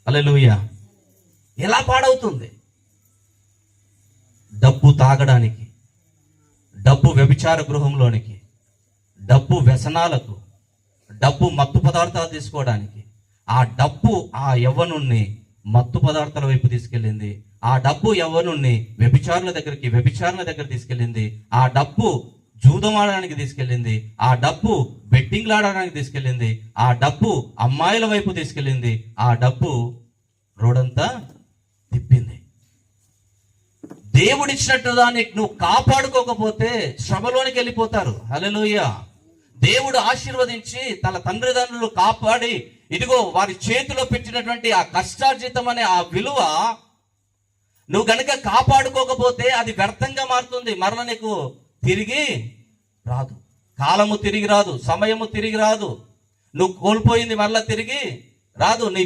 హల్లెలూయా. ఎలా పాడవుతుంది? డబ్బు తాగడానికి, డబ్బు వ్యభిచార గృహంలోనికి, డబ్బు వ్యసనాలకు, డబ్బు మత్తు పదార్థాలు తీసుకోవడానికి. ఆ డబ్బు ఆ యవ్వనుణ్ణి మత్తు పదార్థాల వైపు తీసుకెళ్ళింది. ఆ డబ్బు యవ్వనుణ్ణి వ్యభిచారుల దగ్గర తీసుకెళ్ళింది. ఆ డబ్బు జూదం ఆడడానికి తీసుకెళ్ళింది. ఆ డబ్బు బెట్టింగ్లు ఆడడానికి తీసుకెళ్ళింది. ఆ డబ్బు అమ్మాయిల వైపు తీసుకెళ్ళింది. ఆ డబ్బు రోడంతా తిప్పింది. దేవుడిచ్చినట్టు దాన్ని నువ్వు కాపాడుకోకపోతే శ్రమలోనికి వెళ్ళిపోతారు. హల్లెలూయా. దేవుడు ఆశీర్వదించి తన తండ్రిదండ్రులు కాపాడి, ఇదిగో వారి చేతిలో పెట్టినటువంటి ఆ కష్టార్జితం అనే ఆ విలువ నువ్వు గనక కాపాడుకోకపోతే అది వ్యర్థంగా మారుతుంది. మరల నీకు తిరిగి రాదు. కాలము తిరిగి రాదు, సమయము తిరిగి రాదు. నువ్వు కోల్పోయింది మరలా తిరిగి రాదు. నీ